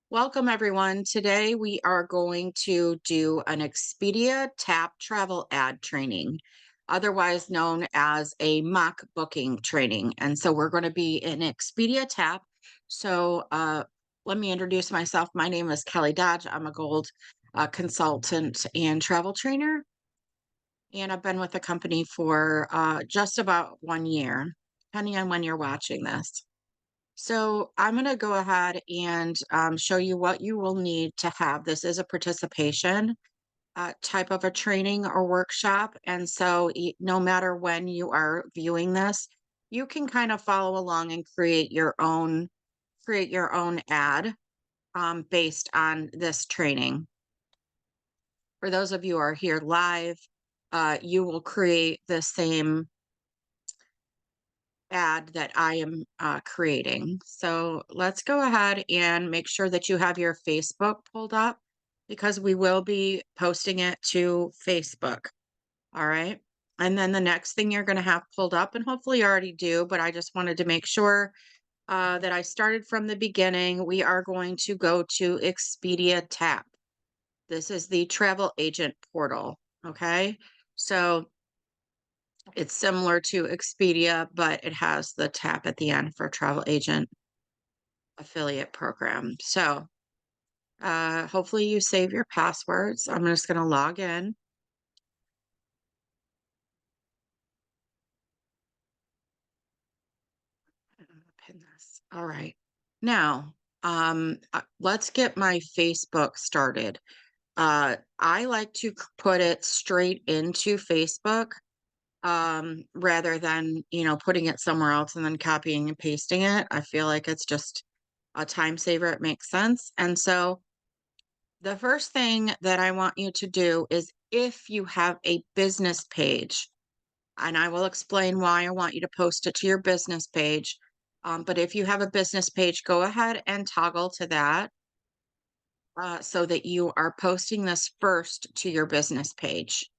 Welcome, everyone. Today we are going to do an Expedia TAP travel ad training, otherwise known as a mock booking training. And so we're going to be in Expedia TAP. So let me introduce myself. My name is Kelly Dodge. I'm a gold consultant and travel trainer, and I've been with the company for just about 1 year, depending on when you're watching this. So I'm going to go ahead and show you what you will need to have. This is a participation type of a training or workshop. And so no matter when you are viewing this, you can kind of follow along and create your own ad based on this training. For those of you who are here live, you will create the same ad that I am creating. So let's go ahead and make sure that you have your Facebook pulled up because we will be posting it to Facebook. All right. And then the next thing you're going to have pulled up, and hopefully you already do, but I just wanted to make sure that I started from the beginning. We are going to go to Expedia TAP. This is the travel agent portal. Okay. So it's similar to Expedia, but it has the tap at the end for travel agent affiliate program. So hopefully you save your passwords. I'm just going to log in. I'm gonna pin this. All right. Now, let's get my Facebook started. I like to put it straight into Facebook rather than, putting it somewhere else and then copying and pasting it. I feel like it's just a time saver. It makes sense. And so the first thing that I want you to do is if you have a business page, and I will explain why I want you to post it to your business page. But if you have a business page, go ahead and toggle to that so that you are posting this first to your business page.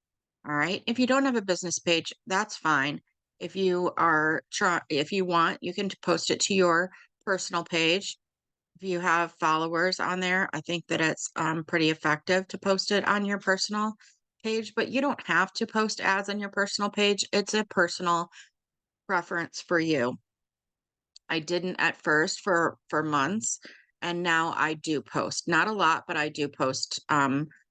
All right. If you don't have a business page, that's fine. If you want, you can post it to your personal page. If you have followers on there, I think that it's pretty effective to post it on your personal page, but you don't have to post ads on your personal page. It's a personal preference for you. I didn't at first for months, and now I do post. Not a lot, but I do post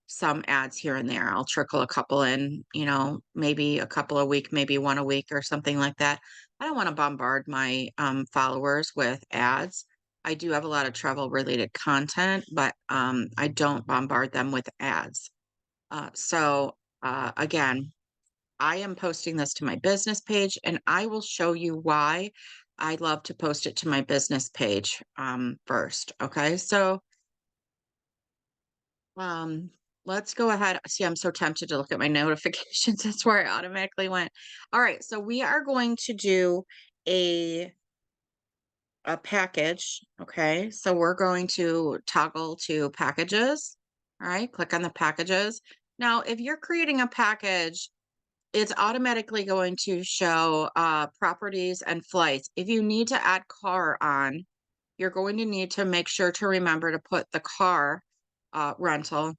some ads here and there. I'll trickle a couple in, maybe a couple a week, maybe one a week or something like that. I don't want to bombard my followers with ads. I do have a lot of travel related content, but I don't bombard them with ads. So again, I am posting this to my business page, and I will show you why I love to post it to my business page first. Okay, so um, let's go ahead. See, I'm so tempted to look at my notifications. That's where I automatically went. All right, so we are going to do a a package. Okay, so we're going to toggle to packages. All right, click on the packages. Now, if you're creating a package, it's automatically going to show properties and flights. If you need to add car on, you're going to need to make sure to remember to put the car rental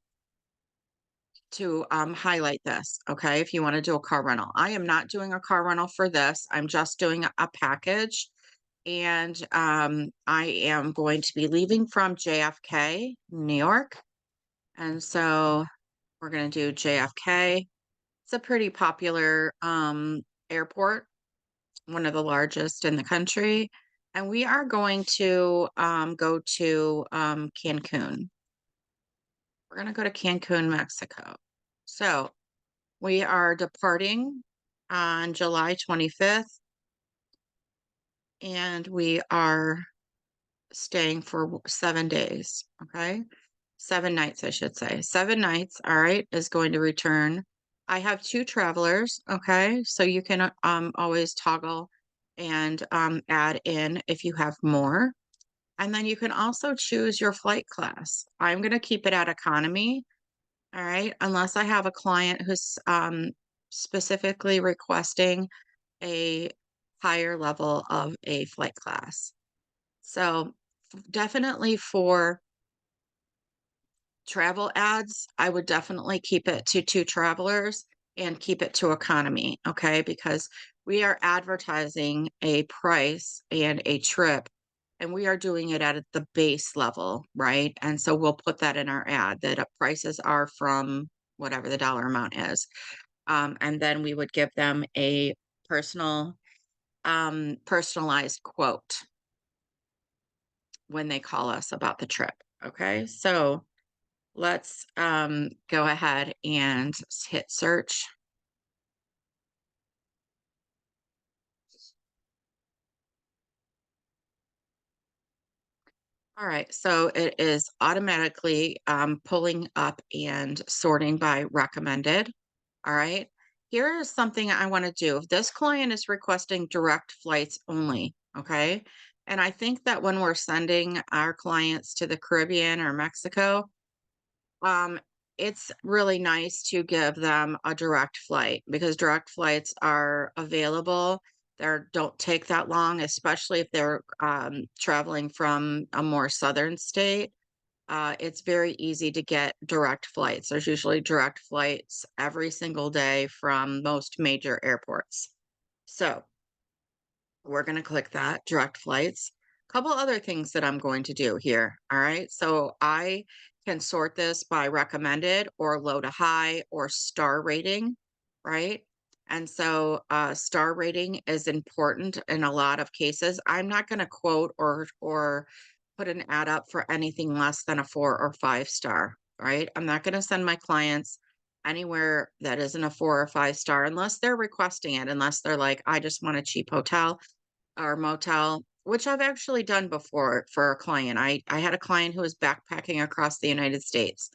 to highlight this, okay? If you want to do a car rental. I am not doing a car rental for this. I'm just doing a package. And I am going to be leaving from JFK, New York. And so we're going to do JFK. It's a pretty popular airport, one of the largest in the country. And we are going to go to Cancun. We're going to go to Cancun, Mexico. So we are departing on July 25th, and we are staying for 7 days. Okay. 7 nights, I should say. 7 nights, all right, is going to return. I have two travelers, okay? So you can always toggle and add in if you have more. And then you can also choose your flight class. I'm going to keep it at economy, all right, unless I have a client who's specifically requesting a higher level of a flight class. So definitely for Travel ads, I would definitely keep it to 2 travelers and keep it to economy, okay? Because we are advertising a price and a trip, and we are doing it at the base level, right? And so we'll put that in our ad that prices are from whatever the dollar amount is. And then we would give them a personal, personalized quote when they call us about the trip. Okay. So let's go ahead and hit search. All right. So it is automatically pulling up and sorting by recommended. All right. Here is something I want to do. This client is requesting direct flights only. Okay. And I think that when we're sending our clients to the Caribbean or Mexico, Um, it's really nice to give them a direct flight because direct flights are available. They don't take that long, especially if they're traveling from a more southern state. It's very easy to get direct flights. There's usually direct flights every single day from most major airports. So we're going to click that direct flights. Couple other things that I'm going to do here. All right. So I can sort this by recommended or low to high or star rating. Right. And so star rating is important in a lot of cases. I'm not going to quote or put an ad up for anything less than a 4 or 5 star. Right. I'm not going to send my clients anywhere that isn't a 4 or 5 star unless they're requesting it, unless they're like, I just want a cheap hotel or motel, which I've actually done before for a client. I had a client who was backpacking across the United States,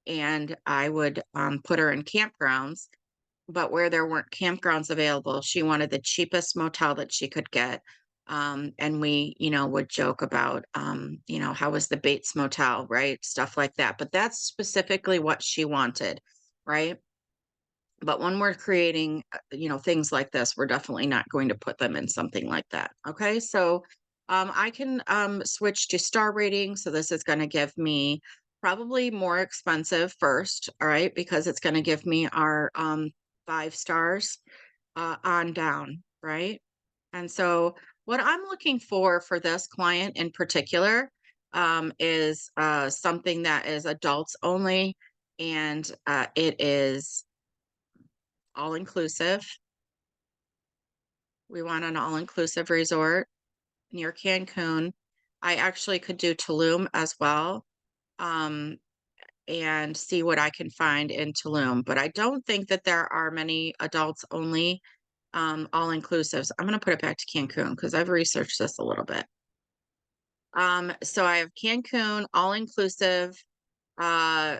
and I would put her in campgrounds, but where there weren't campgrounds available, she wanted the cheapest motel that she could get. And we, would joke about, how was the Bates Motel, right? Stuff like that. But that's specifically what she wanted, right? But when we're creating, things like this, we're definitely not going to put them in something like that. Okay. So I can switch to star rating. So this is going to give me probably more expensive first. All right. Because it's going to give me our 5 stars on down. Right. And so what I'm looking for this client in particular is something that is adults only. And it is all inclusive. We want an all inclusive resort near Cancun. I actually could do Tulum as well, um, and see what I can find in Tulum. But I don't think that there are many adults only all inclusives. I'm going to put it back to Cancun because I've researched this a little bit. So I have Cancun all inclusive uh,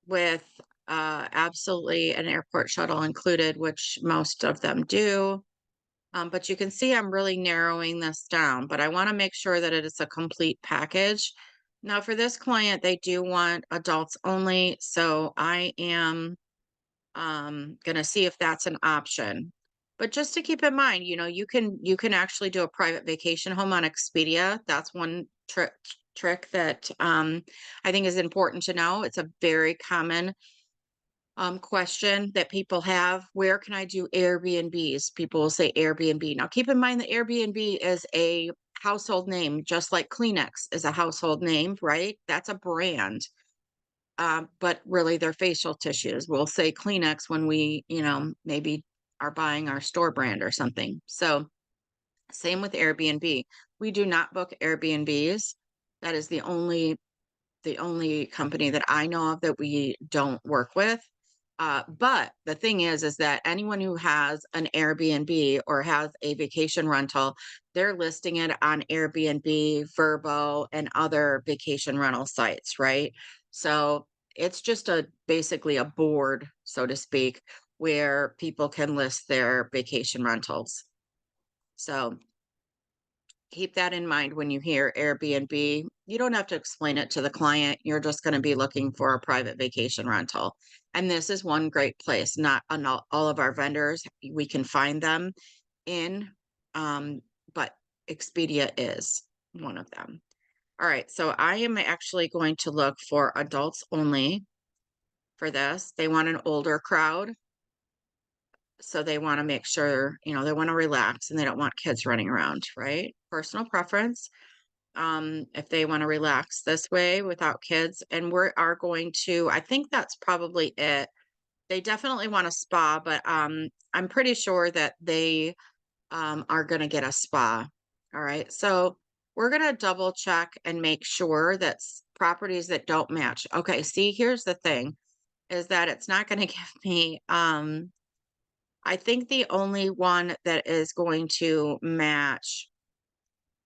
with absolutely an airport shuttle included, which most of them do. But you can see I'm really narrowing this down, but I want to make sure that it is a complete package. Now, for this client, they do want adults only, so I am going to see if that's an option. But just to keep in mind, you can actually do a private vacation home on Expedia. That's one trick that I think is important to know. It's a very common question that people have. Where can I do Airbnbs? People will say Airbnb. Now, keep in mind that Airbnb is a household name, just like Kleenex is a household name, right? That's a brand. But really, they're facial tissues. We'll say Kleenex when we, maybe are buying our store brand or something. So, same with Airbnb. We do not book Airbnbs. That is the only company that I know of that we don't work with. But the thing is that anyone who has an Airbnb or has a vacation rental, they're listing it on Airbnb, Verbo, and other vacation rental sites, right? So it's just basically a board, so to speak, where people can list their vacation rentals. So keep that in mind when you hear Airbnb. You don't have to explain it to the client. You're just going to be looking for a private vacation rental. And this is one great place. Not on all of our vendors, we can find them in, but Expedia is one of them. All right, so I am actually going to look for adults only for this. They want an older crowd, so they want to make sure, they want to relax and they don't want kids running around, right? Personal preference. If they want to relax this way without kids, and we are going to, I think that's probably it. They definitely want a spa, but I'm pretty sure that they are going to get a spa. All right. So we're going to double check and make sure that properties that don't match. Okay. See, here's the thing is that it's not going to give me, I think the only one that is going to match,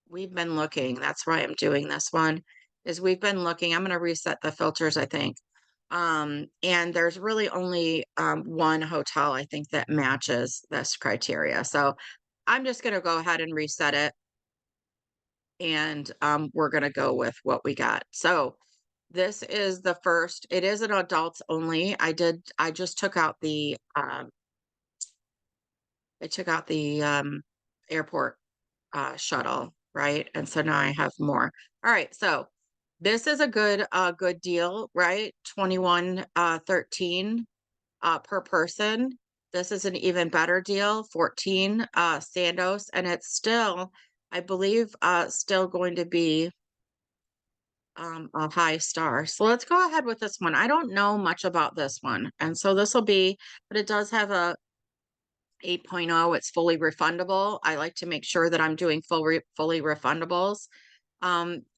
we've been looking, that's why I'm doing this one, is we've been looking, I'm going to reset the filters, I think. And there's really only one hotel, I think, that matches this criteria. So I'm just going to go ahead and reset it. And we're going to go with what we got. So this is the first, it is an adults only. I just took out the airport shuttle, right? And so now I have more. All right, so this is a good deal, right? 21 13 per person. This is an even better deal, 14 Sandos, and it's still, I believe, still going to be a high star. So let's go ahead with this one. I don't know much about this one, and so this will be, but it does have a 8.0. It's fully refundable. I like to make sure that I'm doing fully refundables.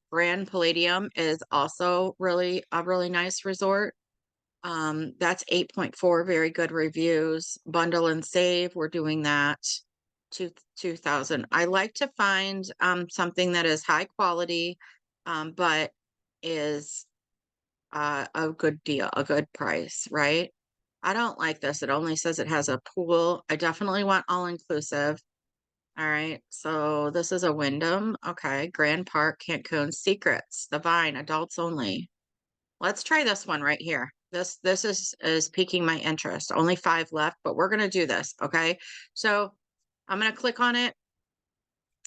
Grand Palladium is also really a really nice resort. That's 8.4, very good reviews. Bundle and Save, we're doing that. 2000. I like to find something that is high quality, but is a good deal, a good price, right? I don't like this. It only says it has a pool. I definitely want all inclusive. All right. So this is a Wyndham. Okay. Grand Park, Cancun, Secrets, The Vine, adults only. Let's try this one right here. This is piquing my interest. Only 5 left, but we're gonna do this. Okay. So I'm gonna click on it.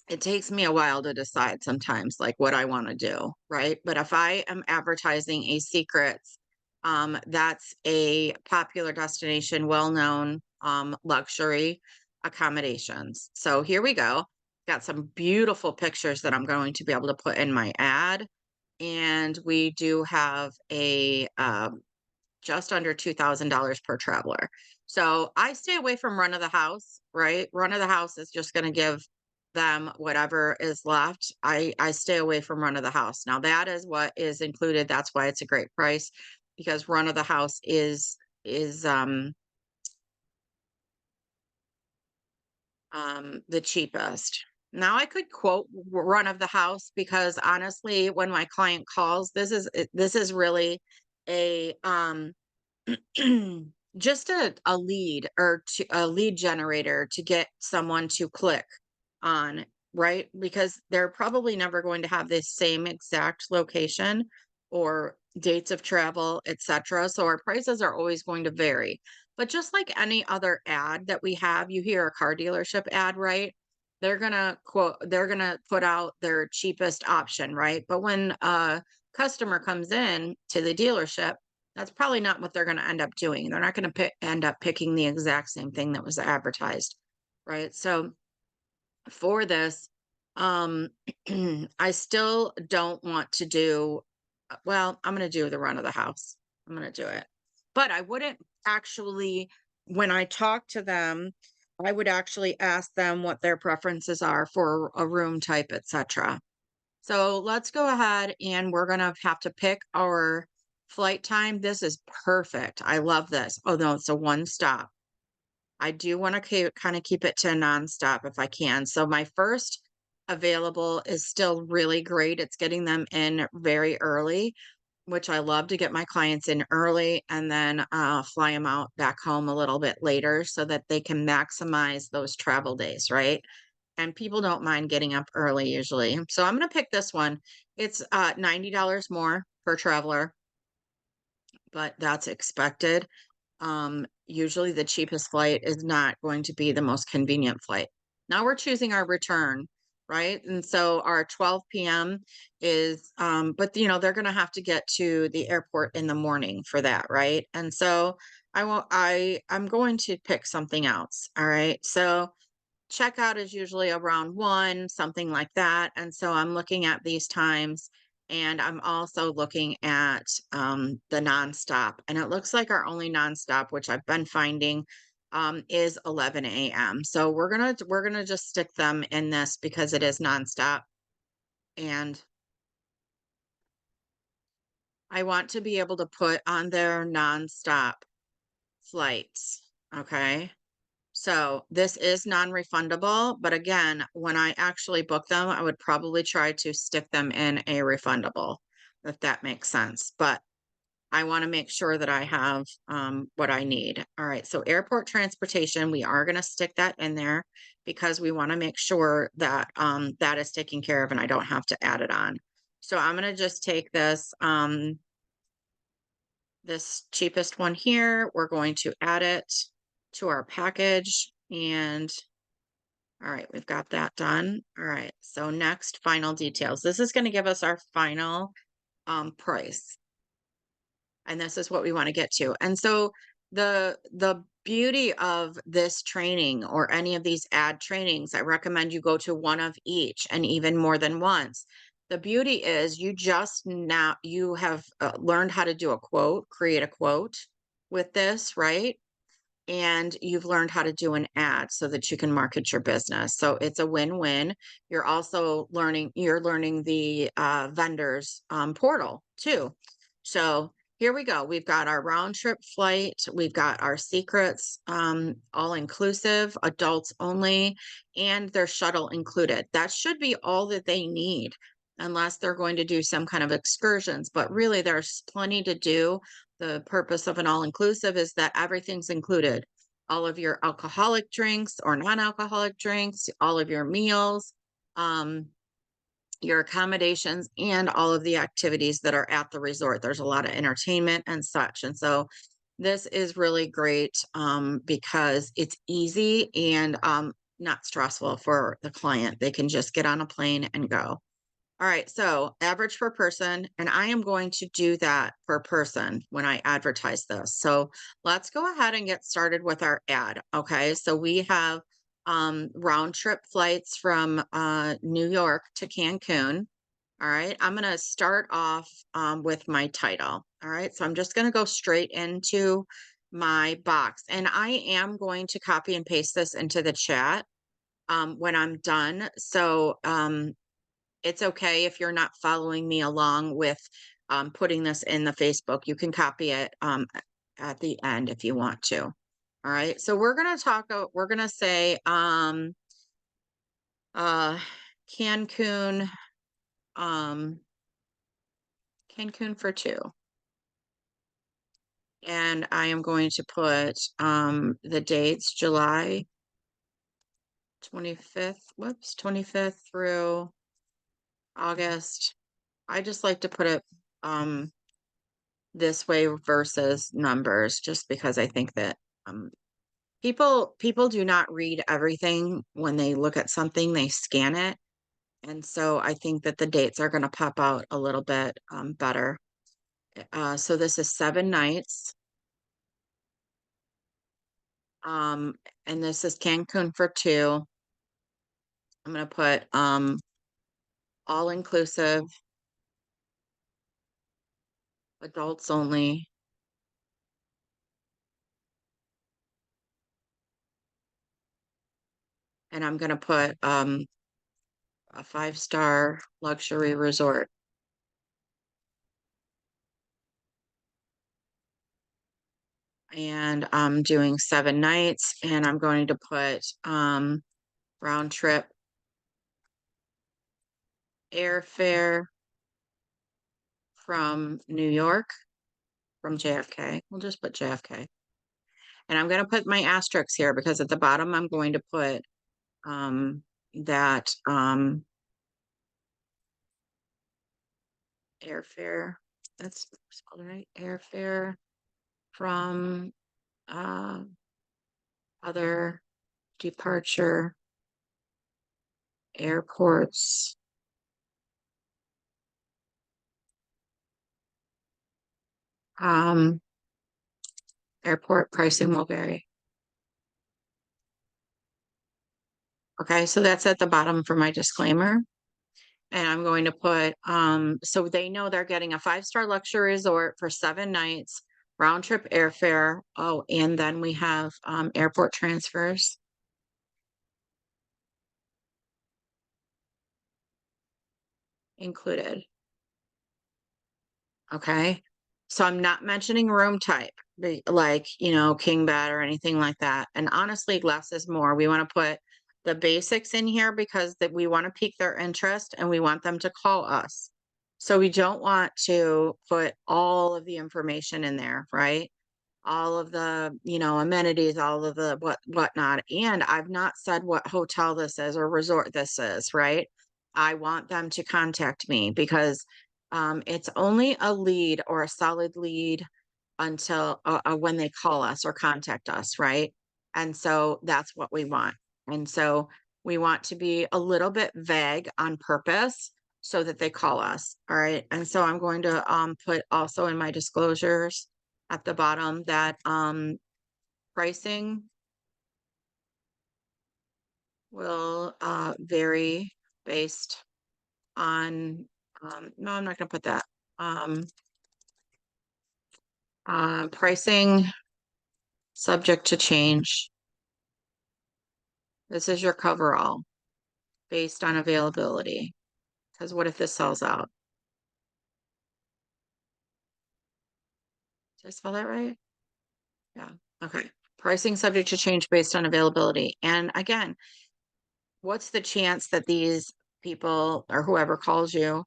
It takes me a while to decide sometimes, like, what I wanna do, right? But if I am advertising a Secrets, that's a popular destination, well-known, luxury accommodations. So here we go. Got some beautiful pictures that I'm going to be able to put in my ad, and we do have a, just under $2,000 per traveler. So I stay away from run of the house, right? Run of the house is just going to give them whatever is left. I stay away from run of the house. Now that is what is included. That's why it's a great price, because run of the house is the cheapest. Now I could quote run of the house, because honestly, when my client calls, this is really a just a lead, or a lead generator to get someone to click on, right? Because they're probably never going to have the same exact location or dates of travel, etc. So our prices are always going to vary. But just like any other ad that we have, you hear a car dealership ad, right? They're gonna put out their cheapest option, right? But when a customer comes in to the dealership, that's probably not what they're going to end up doing. They're not going to end up picking the exact same thing that was advertised, right? So for this, um, I still don't want to do, well, I'm going to do the run of the house. I'm going to do it. But I wouldn't actually, when I talk to them, I would actually ask them what their preferences are for a room type, etc. So let's go ahead, and we're gonna have to pick our flight time. This is perfect. I love this. Oh no, it's a one stop. I do want to kind of keep it to a nonstop if I can. So my first available is still really great. It's getting them in very early, which I love to get my clients in early, and then fly them out back home a little bit later so that they can maximize those travel days, right? And people don't mind getting up early usually. So I'm going to pick this one. It's $90 more per traveler, but that's expected. Usually the cheapest flight is not going to be the most convenient flight. Now we're choosing our return, right? And so our 12 p.m. is, but they're going to have to get to the airport in the morning for that, right? And so I'm going to pick something else. All right. So checkout is usually around 1, something like that. And so I'm looking at these times, and I'm also looking at the nonstop. And it looks like our only nonstop, which I've been finding, is 11 a.m. So we're gonna just stick them in this because it is nonstop. And I want to be able to put on their nonstop flights. Okay. So this is non-refundable, but again, when I actually book them, I would probably try to stick them in a refundable, if that makes sense. But I want to make sure that I have what I need. All right. So airport transportation, we are going to stick that in there because we want to make sure that that is taken care of and I don't have to add it on. So I'm going to just take this cheapest one here. We're going to add it to our package, and all right, we've got that done. All right, so next, final details. This is going to give us our final price, and this is what we want to get to. And so the beauty of this training or any of these ad trainings, I recommend you go to one of each and even more than once. The beauty is you have learned how to do a quote, create a quote with this, right? And you've learned how to do an ad so that you can market your business. So it's a win-win. You're learning the vendors portal too. So here we go. We've got our round trip flight. We've got our secrets, all inclusive, adults only, and their shuttle included. That should be all that they need, unless they're going to do some kind of excursions. But really, there's plenty to do. The purpose of an all-inclusive is that everything's included. All of your alcoholic drinks or non-alcoholic drinks, all of your meals, um, your accommodations, and all of the activities that are at the resort. There's a lot of entertainment and such. And so this is really great because it's easy and not stressful for the client. They can just get on a plane and go. All right, so average per person, and I am going to do that per person when I advertise this. So let's go ahead and get started with our ad. Okay, so we have round trip flights from New York to Cancun. All right, I'm going to start off with my title. All right, so I'm just going to go straight into my box, and I am going to copy and paste this into the chat when I'm done. So it's okay if you're not following me along with putting this in the Facebook. You can copy it at the end if you want to. All right. So we're going to say uh, Cancun, um, Cancun for two. And I am going to put the dates, July 25th, 25th through August. I just like to put it this way versus numbers, just because I think that um, people do not read everything when they look at something, they scan it. And so I think that the dates are going to pop out a little bit better. So this is 7 nights. Um, and this is Cancun for two. I'm going to put all inclusive, adults only. And I'm going to put a 5-star luxury resort. And I'm doing 7 nights, and I'm going to put round trip airfare from New York, from JFK. We'll just put JFK. And I'm going to put my asterisks here because at the bottom I'm going to put that airfare. That's spelled right. Airfare from other departure Airports. Um, Airport pricing will vary. Okay, so that's at the bottom for my disclaimer. And I'm going to put, so they know they're getting a 5-star luxury resort for 7 nights, round trip airfare. Oh, and then we have airport transfers included. Okay. So I'm not mentioning room type, like, king bed or anything like that. And honestly, less is more. We want to put the basics in here because that we want to pique their interest and we want them to call us. So we don't want to put all of the information in there, right? All of the, amenities, all of the whatnot. And I've not said what hotel this is or resort this is, right? I want them to contact me because it's only a lead or a solid lead until when they call us or contact us, right? And so that's what we want. And so we want to be a little bit vague on purpose so that they call us. All right. And so I'm going to put also in my disclosures at the bottom that pricing will vary based on no, I'm not going to put that. Um, Pricing subject to change. This is your coverall based on availability. Because what if this sells out? Did I spell that right? Yeah. Okay. Pricing subject to change based on availability. And again, what's the chance that these people or whoever calls you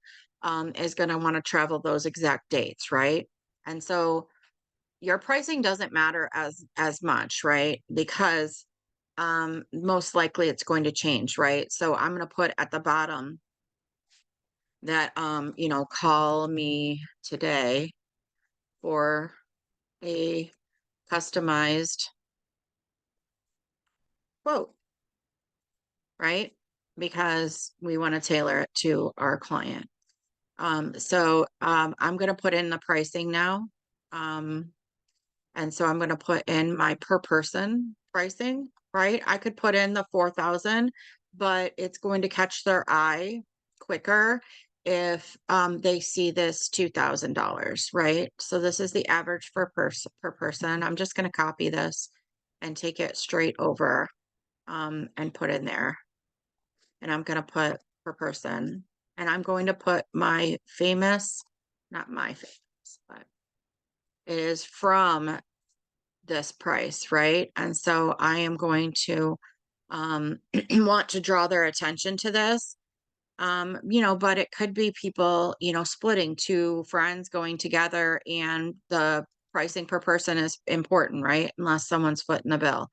is going to want to travel those exact dates, right? And so your pricing doesn't matter as much, right? Because most likely it's going to change, right? So I'm going to put at the bottom that call me today for a customized quote, right? Because we want to tailor it to our client. I'm going to put in the pricing now. Um, and so I'm going to put in my per person pricing, right? I could put in the 4,000, but it's going to catch their eye quicker if they see this $2,000, right? So this is the average per person. I'm just going to copy this and take it straight over and put in there. And I'm going to put per person. And I'm going to put my famous, not my famous, but it is from this price, right? And so I am going to want to draw their attention to this. But it could be people, splitting, two friends going together, and the pricing per person is important, right? Unless someone's footing the bill.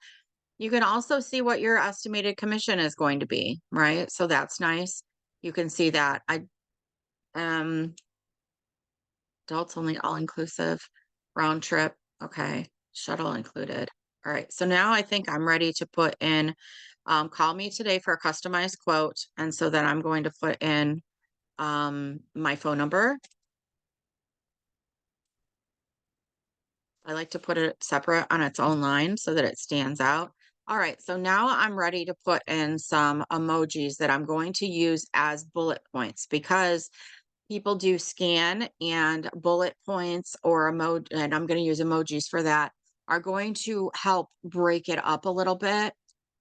You can also see what your estimated commission is going to be, right? So that's nice. You can see that. Um Adults only, all inclusive, round trip. Okay, shuttle included. All right. So now I think I'm ready to put in call me today for a customized quote. And so then I'm going to put in my phone number. I like to put it separate on its own line so that it stands out. All right, so now I'm ready to put in some emojis that I'm going to use as bullet points because people do scan, and bullet points or emoji, and I'm going to use emojis for that, are going to help break it up a little bit.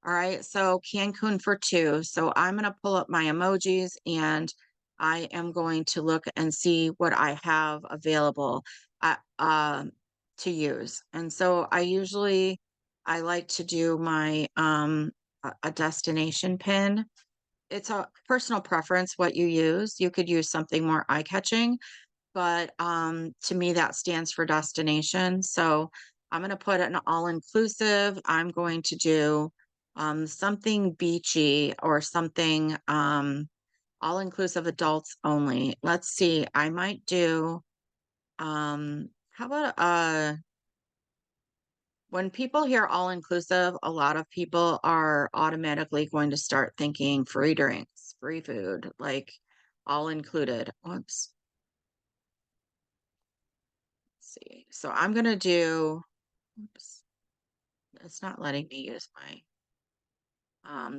All right, so Cancun for 2. So I'm going to pull up my emojis and I am going to look and see what I have available uh, um, to use. And so I like to do my a destination pin. It's a personal preference what you use. You could use something more eye-catching, but to me that stands for destination. So I'm going to put an all-inclusive. I'm going to do something beachy or something all-inclusive, adults only. Let's see. I might do how about when people hear all inclusive, a lot of people are automatically going to start thinking free drinks. free food, like all included. Whoops. Let's see. So I'm gonna do, oops, it's not letting me use my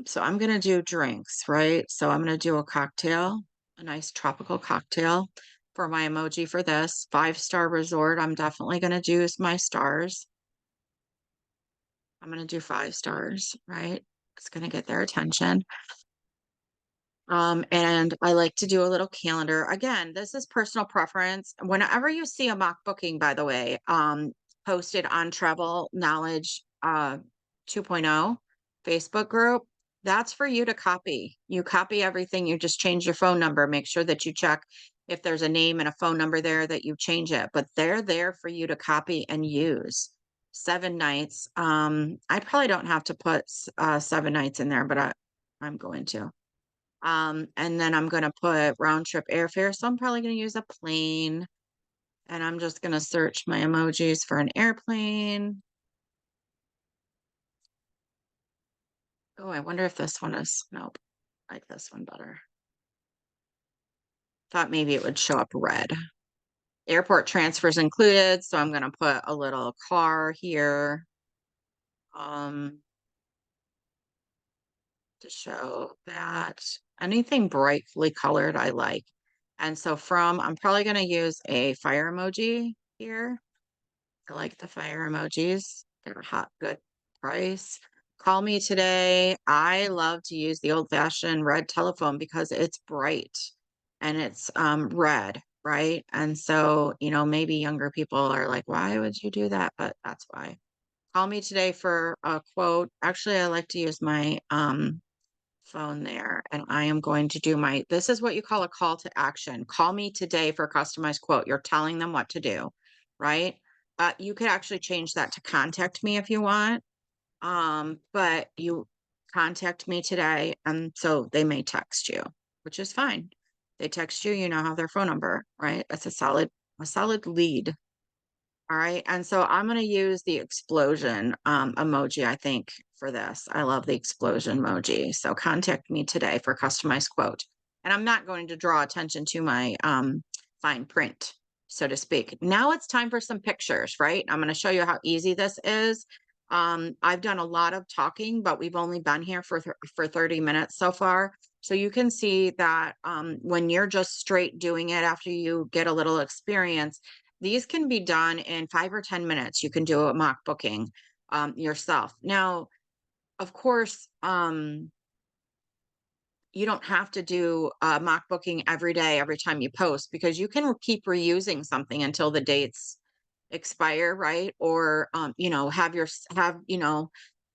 so I'm gonna do drinks, right? So I'm gonna do a cocktail, a nice tropical cocktail for my emoji for this. 5-star resort. I'm definitely gonna use my stars. I'm gonna do 5 stars, right? It's gonna get their attention. And I like to do a little calendar. Again, this is personal preference. Whenever you see a mock booking, by the way, posted on Travel Knowledge 2.0 Facebook group, that's for you to copy. You copy everything. You just change your phone number. Make sure that you check if there's a name and a phone number there that you change it. But they're there for you to copy and use. 7 nights. I probably don't have to put 7 nights in there, but I'm going to. And then I'm gonna put round trip airfare, so I'm probably gonna use a plane, and I'm just gonna search my emojis for an airplane. Oh, I wonder if this one is, nope, I like this one better. Thought maybe it would show up red. Airport transfers included, so I'm gonna put a little car here, um, to show that. Anything brightly colored I like. And so I'm probably gonna use a fire emoji here. I like the fire emojis. They're a hot, good price. Call me today. I love to use the old-fashioned red telephone because it's bright and it's red, right? And so, maybe younger people are like, why would you do that? But that's why. Call me today for a quote. Actually, I like to use my phone there, and I am going to do this is what you call a call to action. Call me today for a customized quote. You're telling them what to do, right? You could actually change that to contact me if you want. But you contact me today, and so they may text you, which is fine. They text you, you now have their phone number, right? That's a solid lead. All right, and so I'm gonna use the explosion emoji, I think, for this. I love the explosion emoji. So contact me today for customized quote. And I'm not going to draw attention to my fine print, so to speak. Now it's time for some pictures, right? I'm gonna show you how easy this is. I've done a lot of talking, but we've only been here for 30 minutes so far. So you can see that when you're just straight doing it after you get a little experience, these can be done in 5 or 10 minutes. You can do a mock booking yourself. Now, of course, you don't have to do a mock booking every day, every time you post, because you can keep reusing something until the dates expire, right? Or, have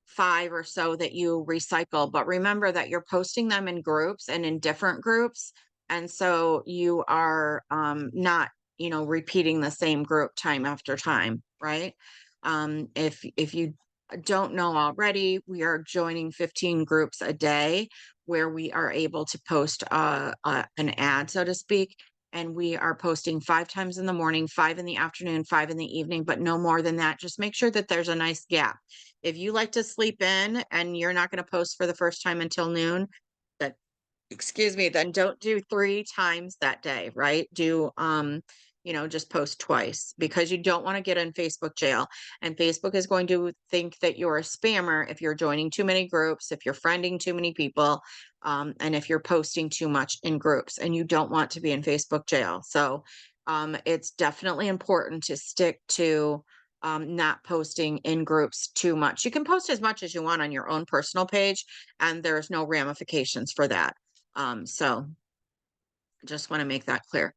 5 or so that you recycle. But remember that you're posting them in groups and in different groups. And so you are not, repeating the same group time after time, right? If you don't know already, we are joining 15 groups a day where we are able to post an ad, so to speak. And we are posting 5 times in the morning, 5 in the afternoon, 5 in the evening, but no more than that. Just make sure that there's a nice gap. If you like to sleep in and you're not going to post for the first time until noon, that excuse me, then don't do 3 times that day, right? Just post twice because you don't want to get in Facebook jail. And Facebook is going to think that you're a spammer if you're joining too many groups, if you're friending too many people, and if you're posting too much in groups, and you don't want to be in Facebook jail. So it's definitely important to stick to not posting in groups too much. You can post as much as you want on your own personal page, and there's no ramifications for that. So just want to make that clear.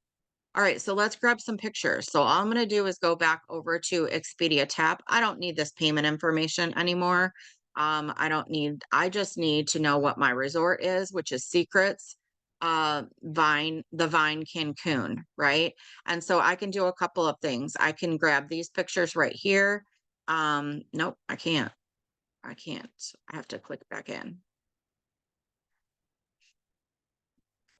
All right, so let's grab some pictures. So all I'm going to do is go back over to Expedia TAAP. I don't need this payment information anymore. I just need to know what my resort is, which is Secrets, the Vine Cancun, right? And so I can do a couple of things. I can grab these pictures right here. Nope, I can't. I can't. I have to click back in.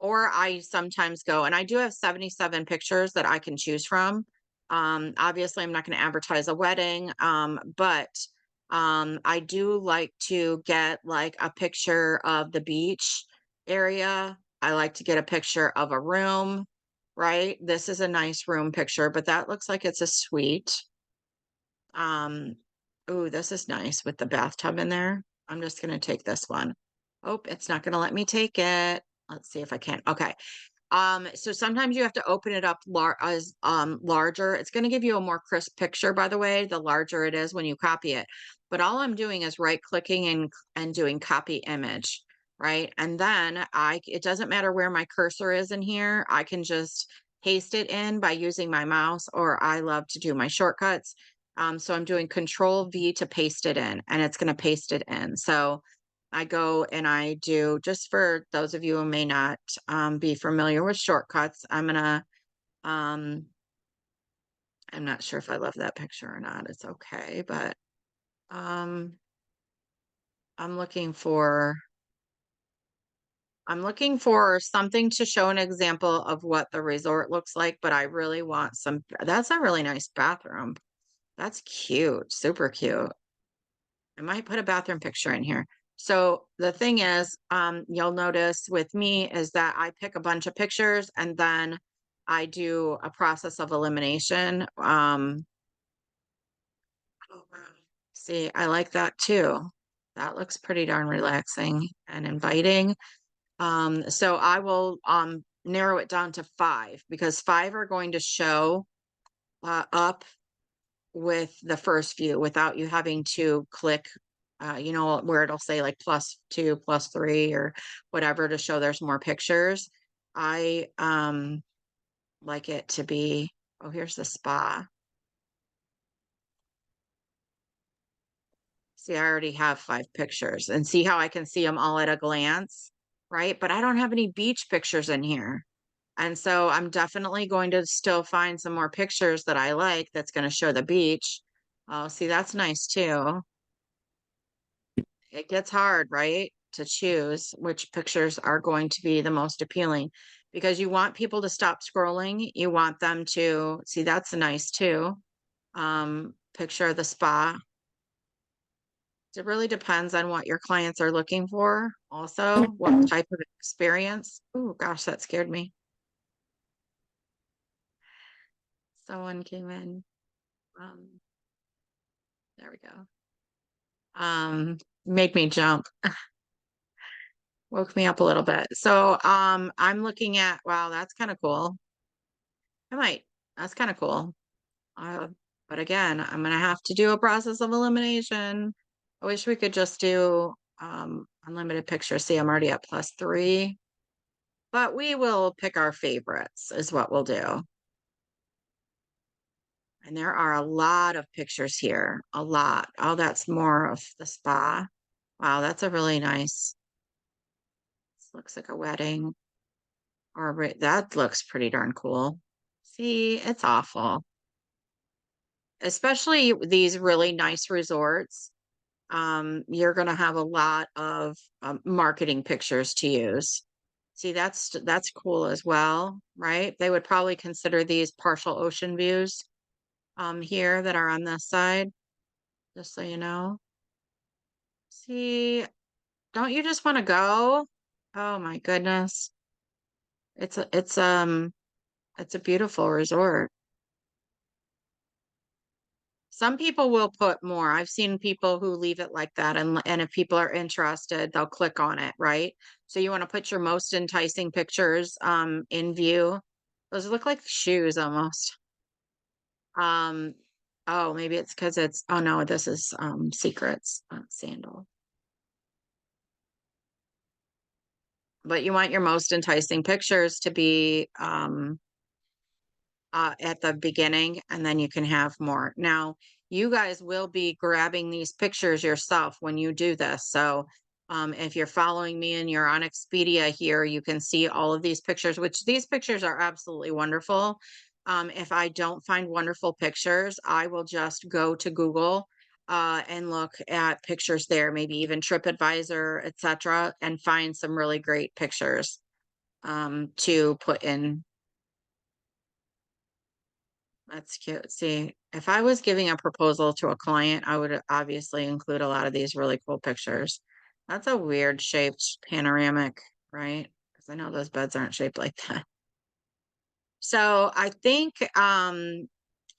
Or I sometimes go, and I do have 77 pictures that I can choose from. Obviously, I'm not going to advertise a wedding, but I do like to get like a picture of the beach area. I like to get a picture of a room, right? This is a nice room picture, but that looks like it's a suite. Um, ooh, this is nice with the bathtub in there. I'm just gonna take this one. Oh, it's not gonna let me take it. Let's see if I can. Okay. So sometimes you have to open it up larger. It's going to give you a more crisp picture, by the way, the larger it is when you copy it. But all I'm doing is right clicking and doing copy image, right? And then it doesn't matter where my cursor is in here. I can just paste it in by using my mouse, or I love to do my shortcuts. So I'm doing Control V to paste it in, and it's going to paste it in. So I go and I do, just for those of you who may not be familiar with shortcuts, um, I'm not sure if I love that picture or not. It's okay, but um, I'm looking for, I'm looking for something to show an example of what the resort looks like, but I really want that's a really nice bathroom. That's cute, super cute. I might put a bathroom picture in here. So the thing is, you'll notice with me is that I pick a bunch of pictures and then I do a process of elimination. Oh, wow. See, I like that too. That looks pretty darn relaxing and inviting. So I will narrow it down to 5 because 5 are going to show up with the first view without you having to click, where it'll say like +2, +3, or whatever to show there's more pictures. I like it to be, oh, here's the spa. See, I already have 5 pictures and see how I can see them all at a glance, right? But I don't have any beach pictures in here. And so I'm definitely going to still find some more pictures that I like that's going to show the beach. Oh, see, that's nice too. It gets hard, right? To choose which pictures are going to be the most appealing because you want people to stop scrolling. You want them to see, that's nice too. Picture of the spa. It really depends on what your clients are looking for. Also, what type of experience. Oh gosh, that scared me. Someone came in. Um, there we go. Made me jump. Woke me up a little bit. So I'm looking at, wow, that's kind of cool. I might. That's kind of cool. Uh, but again, I'm gonna have to do a process of elimination. I wish we could just do unlimited pictures. See, I'm already at +3, but we will pick our favorites is what we'll do. And there are a lot of pictures here, a lot. Oh, that's more of the spa. Wow, that's a really nice, this looks like a wedding or that looks pretty darn cool. See, it's awful. Especially these really nice resorts. You're gonna have a lot of marketing pictures to use. See, that's cool as well, right? They would probably consider these partial ocean views here that are on this side, just so you know. See, don't you just want to go? Oh my goodness. It's a beautiful resort. Some people will put more. I've seen people who leave it like that, and if people are interested, they'll click on it, right? So you want to put your most enticing pictures in view. Those look like shoes almost. Um oh, maybe it's because it's, oh no, this is secrets, sandal. But you want your most enticing pictures to be at the beginning, and then you can have more. Now, you guys will be grabbing these pictures yourself when you do this. So, if you're following me and you're on Expedia here, you can see all of these pictures, which these pictures are absolutely wonderful. If I don't find wonderful pictures, I will just go to Google and look at pictures there, maybe even TripAdvisor, etc., and find some really great pictures to put in. That's cute. See, if I was giving a proposal to a client, I would obviously include a lot of these really cool pictures. That's a weird shaped panoramic. right? Because I know those beds aren't shaped like that. So I think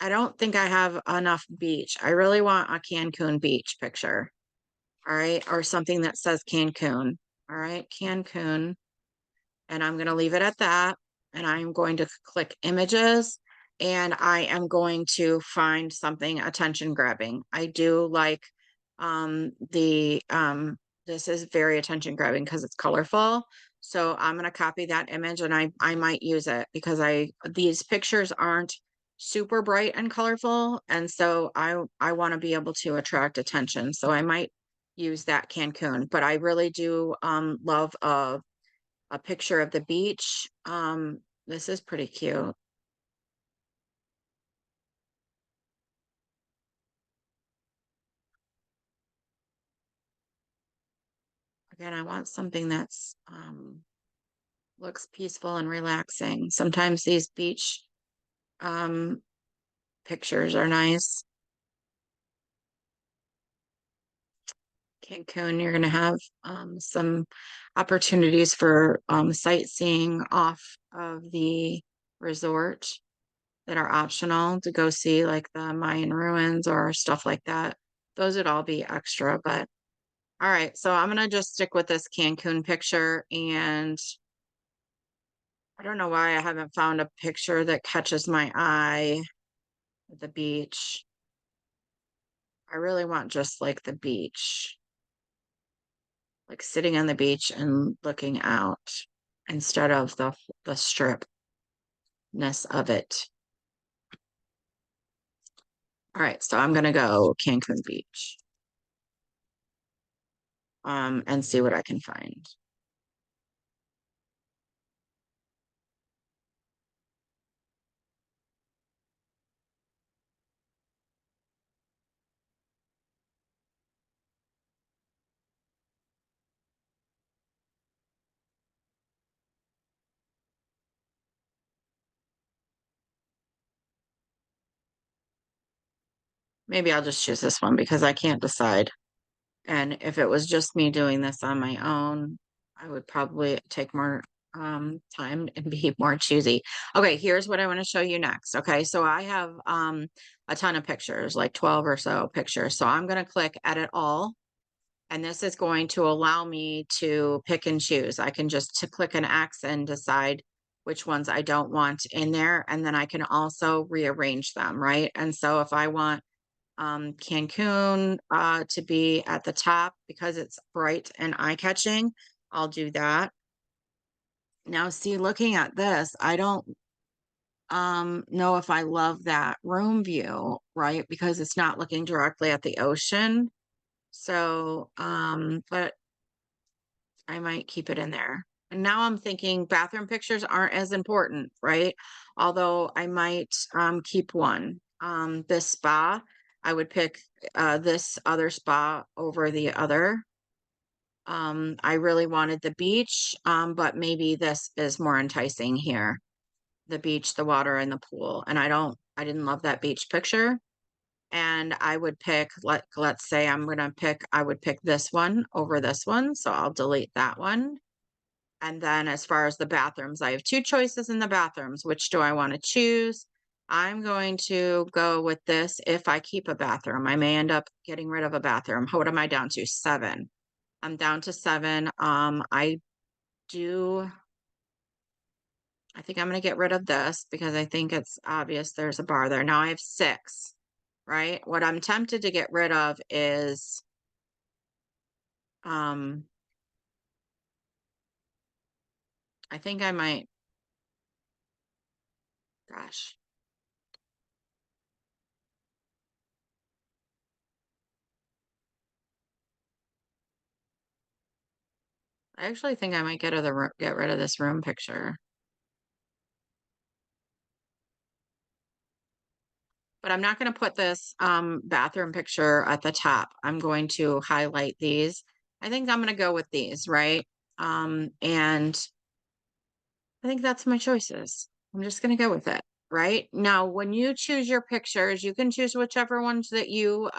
I don't think I have enough beach. I really want a Cancun beach picture. All right, or something that says Cancun. All right, Cancun. And I'm going to leave it at that. And I'm going to click images and I am going to find something attention grabbing. I do like the this is very attention grabbing because it's colorful. So I'm going to copy that image and I might use it because these pictures aren't super bright and colorful, and so I want to be able to attract attention. So I might use that Cancun, but I really do love a picture of the beach. This is pretty cute. Again, I want something that's looks peaceful and relaxing. Sometimes these beach um pictures are nice. Cancun, you're gonna have some opportunities for sightseeing off of the resort that are optional to go see, like the Mayan ruins or stuff like that. Those would all be extra, but all right, so I'm gonna just stick with this Cancun picture, and I don't know why I haven't found a picture that catches my eye at the beach. I really want just like the beach, like sitting on the beach and looking out instead of the stripness of it. All right, so I'm gonna go Cancun Beach, and see what I can find. Maybe I'll just choose this one because I can't decide. And if it was just me doing this on my own, I would probably take more time and be more choosy. Okay, here's what I want to show you next. Okay, so I have a ton of pictures, like 12 or so pictures. So I'm going to click edit all, and this is going to allow me to pick and choose. I can just to click an X and decide which ones I don't want in there, and then I can also rearrange them, right? And so if I want Cancun to be at the top because it's bright and eye-catching, I'll do that. Now, see, looking at this, I don't know if I love that room view, right? Because it's not looking directly at the ocean. So, but I might keep it in there. And now I'm thinking bathroom pictures aren't as important, right? Although I might keep one. This spa, I would pick this other spa over the other. I really wanted the beach, but maybe this is more enticing here. The beach, the water, and the pool. And I didn't love that beach picture. And I would pick, let's say I would pick this one over this one. So I'll delete that one. And then as far as the bathrooms, I have two choices in the bathrooms. Which do I want to choose? I'm going to go with this if I keep a bathroom. I may end up getting rid of a bathroom. What am I down to? 7. I'm down to 7. Do I think I'm gonna get rid of this because I think it's obvious there's a bar there. Now I have 6, right? What I'm tempted to get rid of is um I think I might, gosh, I actually think I might get rid of this room picture. But I'm not going to put this bathroom picture at the top. I'm going to highlight these. I think I'm going to go with these, right? And I think that's my choices. I'm just going to go with it, right? Now, when you choose your pictures, you can choose whichever ones that you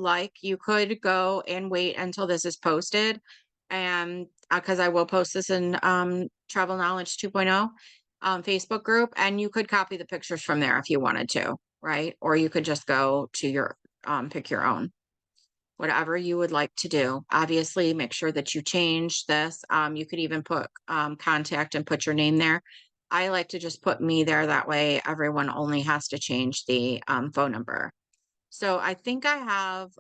like. You could go and wait until this is posted and because I will post this in Travel Knowledge 2.0 Facebook group, and you could copy the pictures from there if you wanted to, right? Or you could just go to your pick your own, whatever you would like to do. Obviously, make sure that you change this. You could even put contact and put your name there. I like to just put me there. That way, everyone only has to change the phone number. So I think I have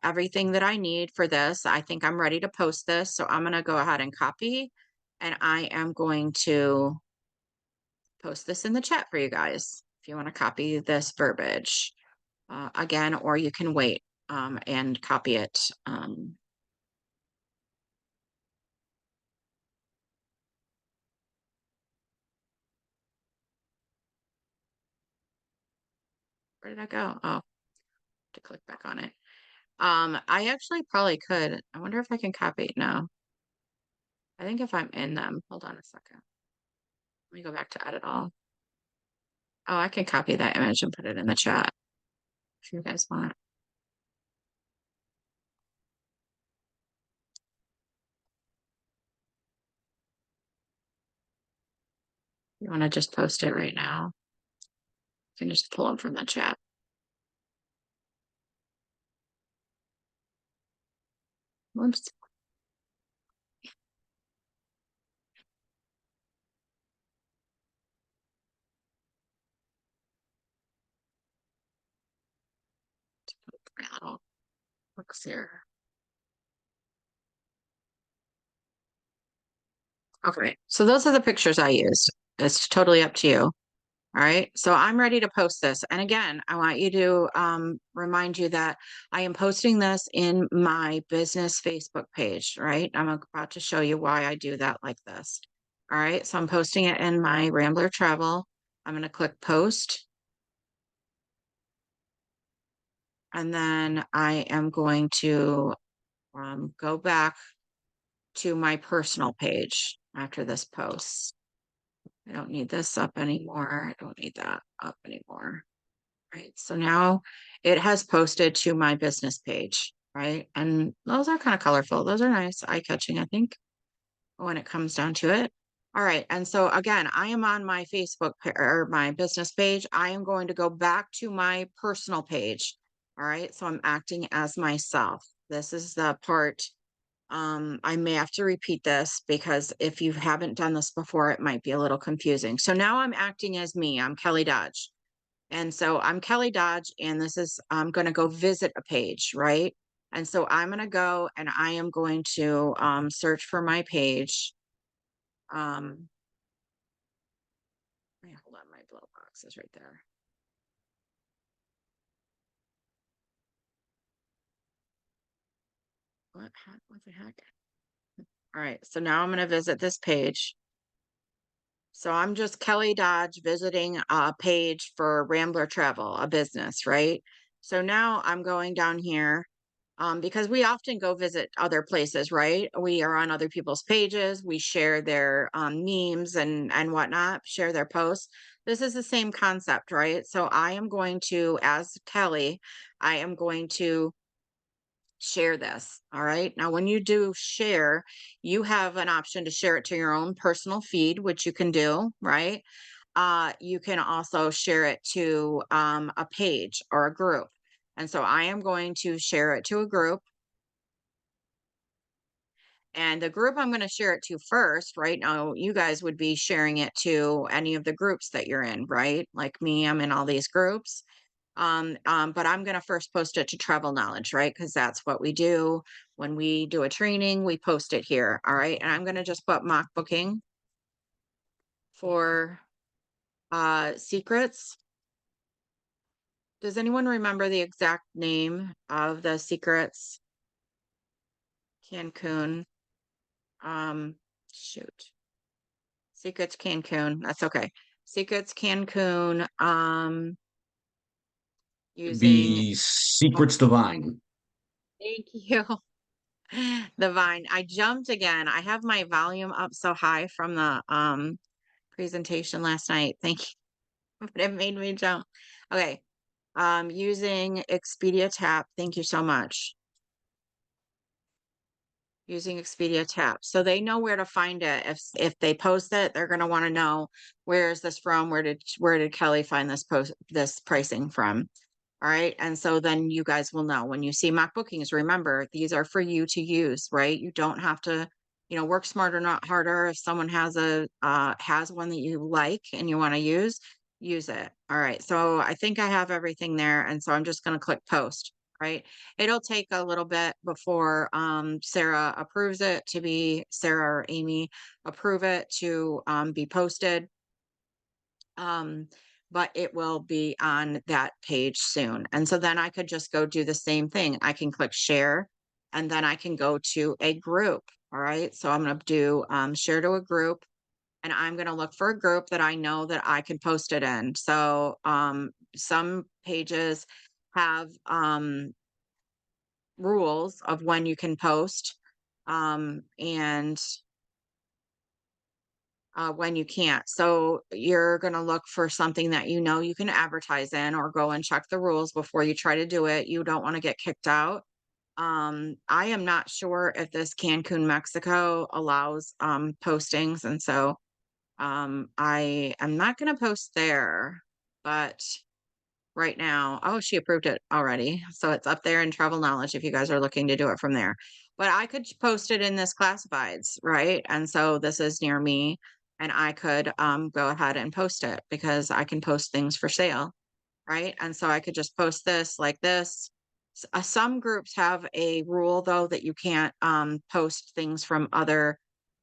everything that I need for this. I think I'm ready to post this. So I'm going to go ahead and copy, and I am going to post this in the chat for you guys if you want to copy this verbiage again, or you can wait and copy it. Where did I go? Oh, to click back on it. I actually probably could. I wonder if I can copy. No, I think if I'm in them, hold on a second. Let me go back to edit all. Oh, I can copy that image and put it in the chat if you guys want. You want to just post it right now? You can just pull them from the chat. Whoops. My little books here. Okay, so those are the pictures I used. It's totally up to you. All right, so I'm ready to post this. And again, I want you to remind you that I am posting this in my business Facebook page, right? I'm about to show you why I do that like this. All right, so I'm posting it in my Rambler Travel. I'm going to click post. And then I am going to go back to my personal page after this post. I don't need this up anymore. I don't need that up anymore. Right. So now it has posted to my business page. Right. And those are kind of colorful. Those are nice, eye catching, I think, when it comes down to it. All right. And so again, I am on my Facebook or my business page. I am going to go back to my personal page. All right. So I'm acting as myself. This is the part I may have to repeat this because if you haven't done this before, it might be a little confusing. So now I'm acting as me. I'm Kelly Dodge. And so I'm Kelly Dodge, and this is, I'm going to go visit a page, right? And so I'm going to go and I am going to search for my page. Wait, hold on, my blow box is right there. What the heck? All right, so now I'm going to visit this page. So I'm just Kelly Dodge visiting a page for Rambler Travel, a business, right? So now I'm going down here because we often go visit other places, right? We are on other people's pages. We share their memes and whatnot, share their posts. This is the same concept, right? So I am going to, as Kelly, I am going to share this. All right. Now, when you do share, you have an option to share it to your own personal feed, which you can do, right? You can also share it to a page or a group. And so I am going to share it to a group. And the group I'm going to share it to first, right now, you guys would be sharing it to any of the groups that you're in, right? Like me, I'm in all these groups. But I'm going to first post it to Travel Knowledge, right? Because that's what we do. When we do a training, we post it here. All right. And I'm going to just put mock booking for secrets. Does anyone remember the exact name of the secrets? Cancun. Shoot. Secrets Cancun. That's okay. Secrets Cancun. Using. Be Secrets Divine. Thank you. The Vine. I jumped again. I have my volume up so high from the presentation last night. Thank you. But it made me jump. Okay. Using Expedia TAAP. Thank you so much. using Expedia TAAP. So they know where to find it. If they post it, they're gonna wanna know, where is this from? Where did Kelly find this pricing from? All right. And so then you guys will know when you see mock bookings, remember, these are for you to use, right? You don't have to, work smarter, not harder. If someone has one that you like and you want to use it. All right. So I think I have everything there. And so I'm just going to click post, right? It'll take a little bit before Sarah or Amy approve it to be posted, um, but it will be on that page soon. And so then I could just go do the same thing. I can click share, and then I can go to a group. All right. So I'm going to do share to a group, and I'm going to look for a group that I know that I can post it in. So some pages have rules of when you can post. And when you can't. So you're going to look for something that you can advertise in, or go and check the rules before you try to do it. You don't want to get kicked out. I am not sure if this Cancun, Mexico allows postings. And so I am not going to post there, but right now. Oh, she approved it already. So it's up there in travel knowledge if you guys are looking to do it from there. But I could post it in this classifieds, right? And so this is near me, and I could go ahead and post it because I can post things for sale, right? And so I could just post this like this. Some groups have a rule though that you can't post things from other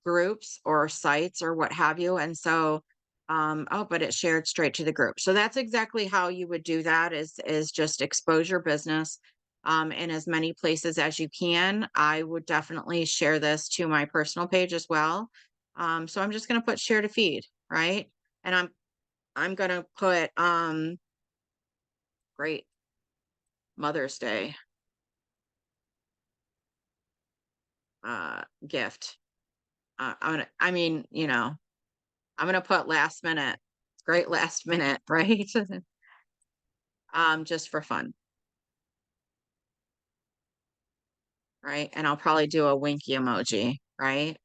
groups or sites or what have you. And so, oh, but it shared straight to the group. So that's exactly how you would do that. Is just expose your business in as many places as you can. I would definitely share this to my personal page as well. So I'm just going to put share to feed, right? And I'm going to put great Mother's Day gift. I'm gonna put last minute, great last minute, right? Just for fun, right? And I'll probably do a winky emoji, right?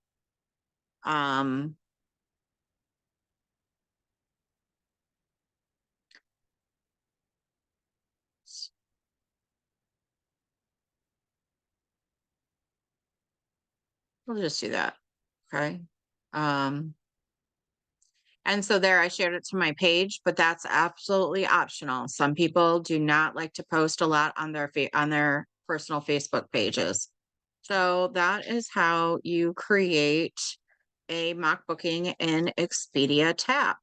Um, s- we'll just do that, okay? Um, and so there I shared it to my page, but that's absolutely optional. Some people do not like to post a lot on their personal Facebook pages. So that is how you create a mock booking in Expedia Tap.